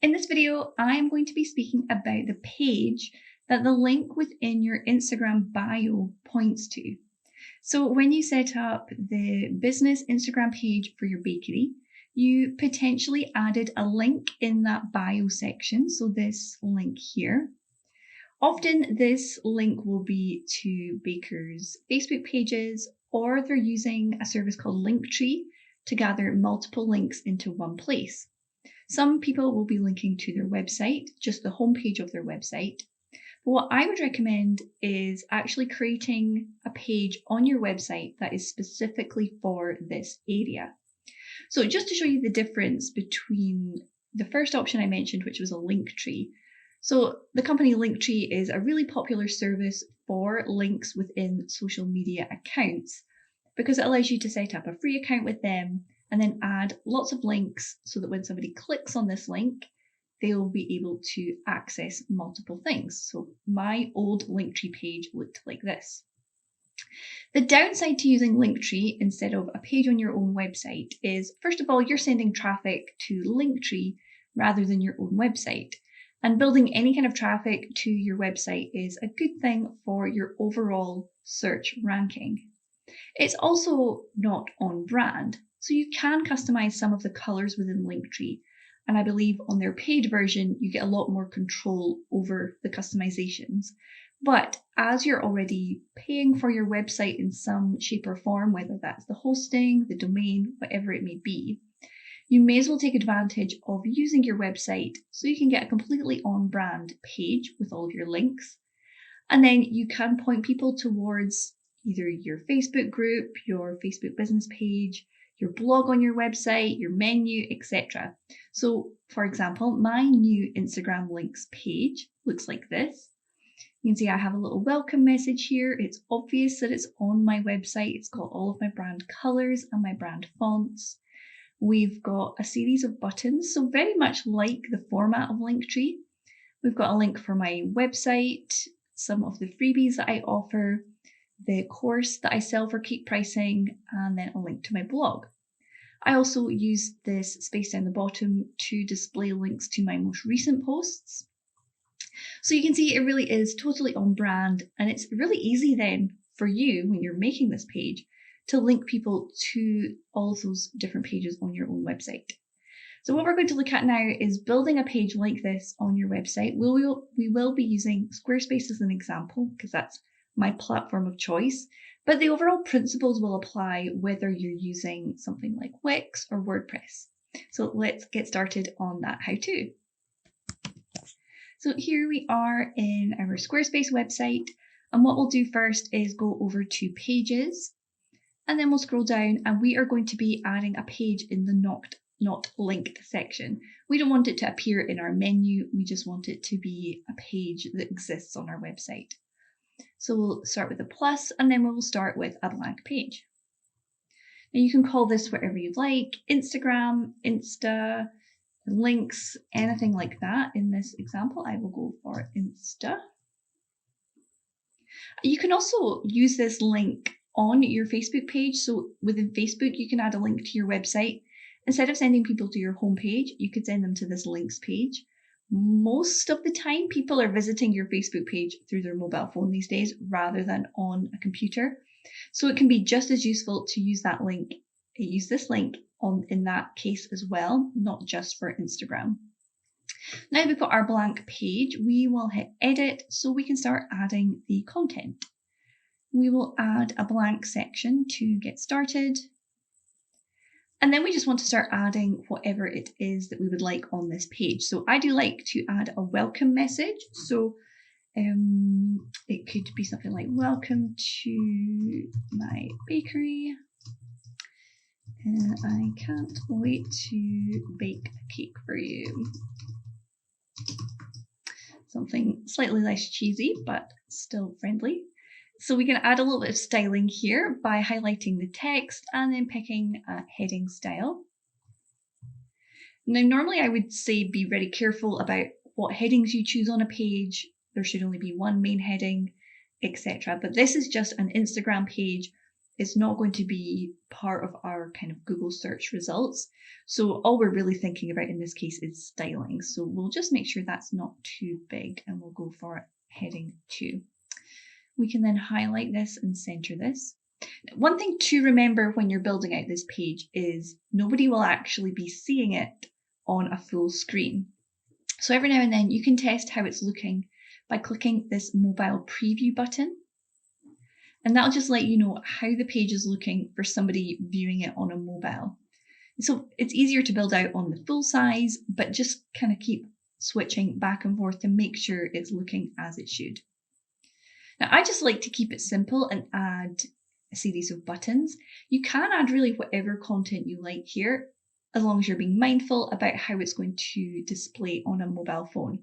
In this video, I'm going to be speaking about the page that the link within your Instagram bio points to. So when you set up the business Instagram page for your bakery, you potentially added a link in that bio section. So this link here. Often this link will be to bakers' Facebook pages, or they're using a service called Linktree to gather multiple links into one place. Some people will be linking to their website, just the homepage of their website. But what I would recommend is actually creating a page on your website that is specifically for this area. So just to show you the difference between the first option I mentioned, which was a Linktree. So the company Linktree is a really popular service for links within social media accounts because it allows you to set up a free account with them and then add lots of links so that when somebody clicks on this link, they'll be able to access multiple things. So my old Linktree page looked like this. The downside to using Linktree instead of a page on your own website is, first of all, you're sending traffic to Linktree rather than your own website. And building any kind of traffic to your website is a good thing for your overall search ranking. It's also not on brand. So you can customize some of the colors within Linktree. And I believe on their paid version, you get a lot more control over the customizations. But as you're already paying for your website in some shape or form, whether that's the hosting, the domain, whatever it may be, you may as well take advantage of using your website so you can get a completely on-brand page with all of your links. And then you can point people towards either your Facebook group, your Facebook business page, your blog on your website, your menu, etc. So for example, my new Instagram links page looks like this. You can see I have a little welcome message here. It's obvious that it's on my website. It's got all of my brand colors and my brand fonts. We've got a series of buttons, so very much like the format of Linktree. We've got a link for my website, some of the freebies that I offer, the course that I sell for Keep Pricing, and then a link to my blog. I also use this space down the bottom to display links to my most recent posts. So you can see it really is totally on brand, and it's really easy then for you when you're making this page to link people to all of those different pages on your own website. So what we're going to look at now is building a page like this on your website. We will be using Squarespace as an example because that's my platform of choice, but the overall principles will apply whether you're using something like Wix or WordPress. So let's get started on that how-to. So here we are in our Squarespace website, and what we'll do first is go over to Pages, and then we'll scroll down and we are going to be adding a page in the not linked section. We don't want it to appear in our menu, we just want it to be a page that exists on our website. So we'll start with a plus, and then we'll start with a blank page. Now you can call this whatever you'd like, Instagram, Insta, links, anything like that. In this example, I will go for Insta. You can also use this link on your Facebook page. So within Facebook, you can add a link to your website. Instead of sending people to your homepage, you could send them to this links page. Most of the time, people are visiting your Facebook page through their mobile phone these days rather than on a computer. So it can be just as useful to use that link, use this link in that case as well, not just for Instagram. Now we've got our blank page, we will hit edit so we can start adding the content. We will add a blank section to get started. And then we just want to start adding whatever it is that we would like on this page. So I do like to add a welcome message. So it could be something like, welcome to my bakery. And I can't wait to bake a cake for you. Something slightly less cheesy, but still friendly. So we can add a little bit of styling here by highlighting the text and then picking a heading style. Now, normally I would say be very careful about what headings you choose on a page. There should only be one main heading, etc. But this is just an Instagram page. it's not going to be part of our kind of Google search results. So all we're really thinking about in this case is styling. So we'll just make sure that's not too big and we'll go for heading 2. We can then highlight this and center this. One thing to remember when you're building out this page is nobody will actually be seeing it on a full screen. So every now and then you can test how it's looking by clicking this mobile preview button. And that'll just let you know how the page is looking for somebody viewing it on a mobile. So it's easier to build out on the full size, but just kind of keep switching back and forth to make sure it's looking as it should. Now, I just like to keep it simple and add a series of buttons. You can add really whatever content you like here, as long as you're being mindful about how it's going to display on a mobile phone.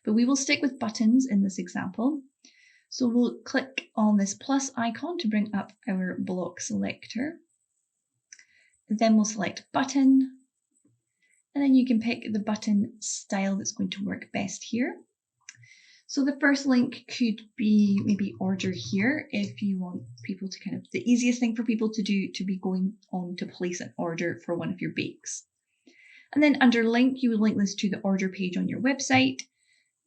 But we will stick with buttons in this example. So we'll click on this plus icon to bring up our block selector. Then we'll select button, and then you can pick the button style that's going to work best here. So the first link could be maybe order here if you want people to kind of, the easiest thing for people to do to be going on to place an order for one of your bakes. And then under link, you would link this to the order page on your website.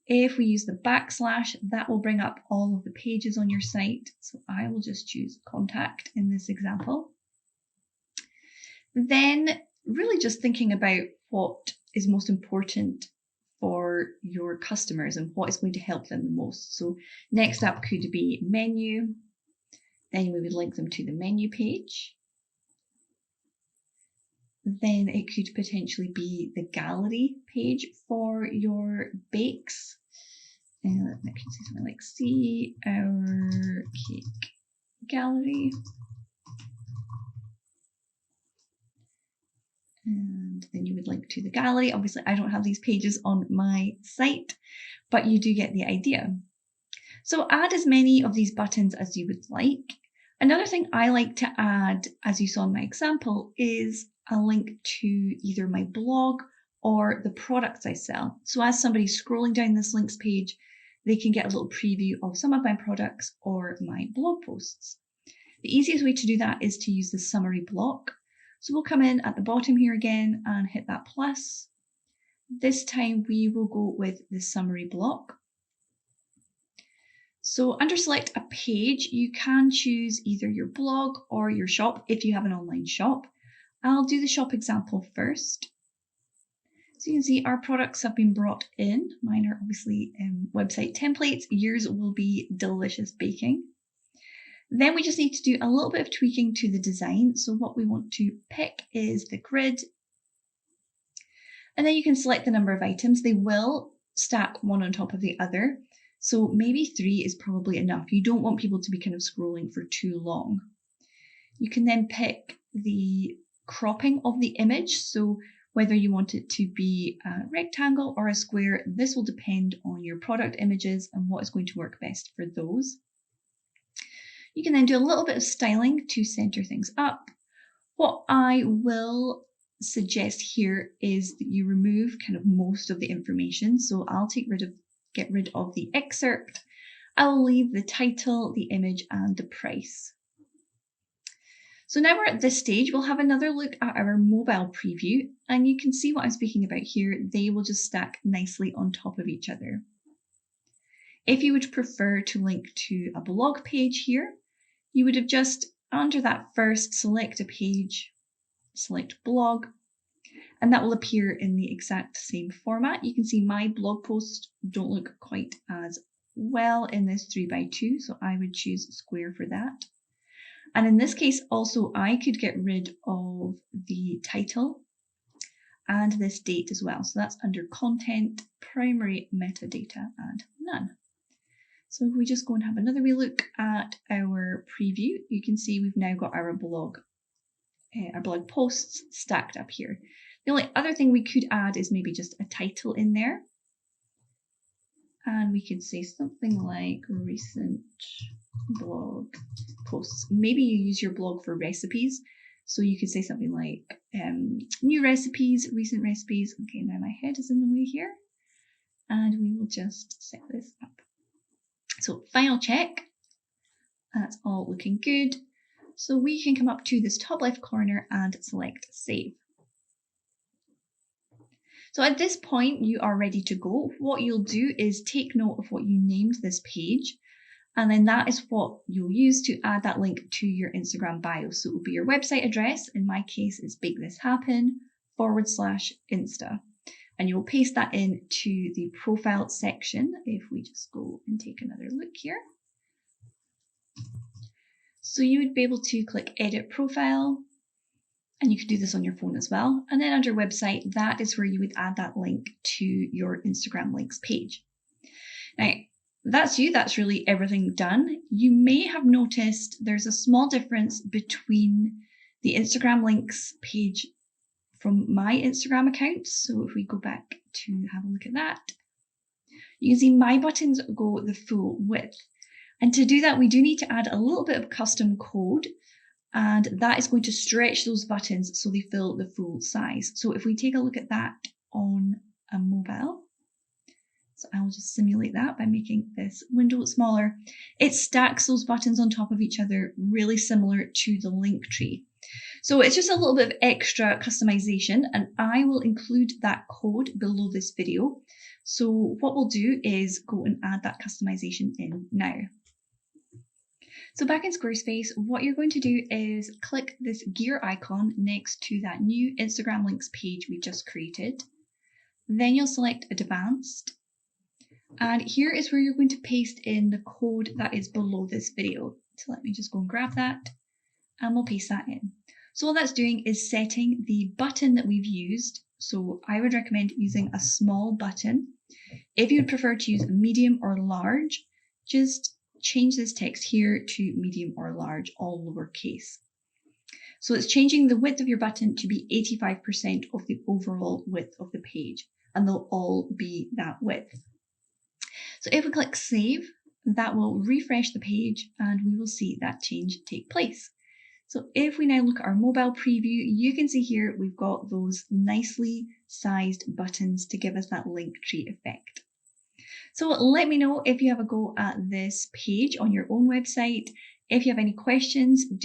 If we use the backslash, that will bring up all of the pages on your site. So I will just choose contact in this example. Then really just thinking about what is most important for your customers and what is going to help them the most. So next up could be menu. Then we would link them to the menu page. Then it could potentially be the gallery page for your bakes. And I can say something like, see our cake gallery. And then you would link to the gallery. Obviously, I don't have these pages on my site, but you do get the idea. So add as many of these buttons as you would like. Another thing I like to add, as you saw in my example, is a link to either my blog or the products I sell. So as somebody's scrolling down this links page, they can get a little preview of some of my products or my blog posts. The easiest way to do that is to use the summary block. So we'll come in at the bottom here again and hit that plus. This time we will go with the summary block. So under select a page, you can choose either your blog or your shop if you have an online shop. I'll do the shop example first. So you can see our products have been brought in. Mine are obviously website templates. Yours will be delicious baking. Then we just need to do a little bit of tweaking to the design. So what we want to pick is the grid. And then you can select the number of items. They will stack one on top of the other. So maybe 3 is probably enough. You don't want people to be kind of scrolling for too long. You can then pick the cropping of the image. So whether you want it to be a rectangle or a square, this will depend on your product images and what is going to work best for those. You can then do a little bit of styling to center things up. What I will suggest here is that you remove kind of most of the information. So I'll get rid of the excerpt. I will leave the title, the image, and the price. So now we're at this stage, we'll have another look at our mobile preview, and you can see what I'm speaking about here. They will just stack nicely on top of each other. If you would prefer to link to a blog page here, you would have just under that first select a page, select blog, and that will appear in the exact same format. You can see my blog posts don't look quite as well in this 3x2, so I would choose square for that. And in this case, also, I could get rid of the title and this date as well. So that's under content, primary metadata, and none. So if we just go and have another wee look at our preview, you can see we've now got our blog posts stacked up here. The only other thing we could add is maybe just a title in there. And we could say something like recent blog posts. Maybe you use your blog for recipes. So you could say something like new recipes, recent recipes. Okay, now my head is in the way here. And we will just set this up. So final check. That's all looking good. So we can come up to this top left corner and select Save. So at this point, you are ready to go. What you'll do is take note of what you named this page, and then that is what you'll use to add that link to your Instagram bio. So it will be your website address. In my case, it's BakeThisHappen/Insta. And you'll paste that into the profile section. If we just go and take another look here. So you would be able to click Edit Profile, and you can do this on your phone as well. And then under Website, that is where you would add that link to your Instagram links page. Now, that's really everything done. You may have noticed there's a small difference between the Instagram links page from my Instagram account. So if we go back to have a look at that, you can see my buttons go the full width. And to do that, we do need to add a little bit of custom code, and that is going to stretch those buttons so they fill the full size. So if we take a look at that on a mobile, so I'll just simulate that by making this window smaller. It stacks those buttons on top of each other, really similar to the link tree. So it's just a little bit of extra customization, and I will include that code below this video. So what we'll do is go and add that customization in now. So back in Squarespace, what you're going to do is click this gear icon next to that new Instagram links page we just created. Then you'll select Advanced. And here is where you're going to paste in the code that is below this video. So let me just go and grab that, and we'll paste that in. So all that's doing is setting the button that we've used. So I would recommend using a small button. If you would prefer to use medium or large, just change this text here to medium or large, all lowercase. So it's changing the width of your button to be 85% of the overall width of the page, and they'll all be that width. So if we click Save, that will refresh the page and we will see that change take place. So if we now look at our mobile preview, you can see here we've got those nicely sized buttons to give us that link tree effect. So let me know if you have a go at this page on your own website. If you have any questions,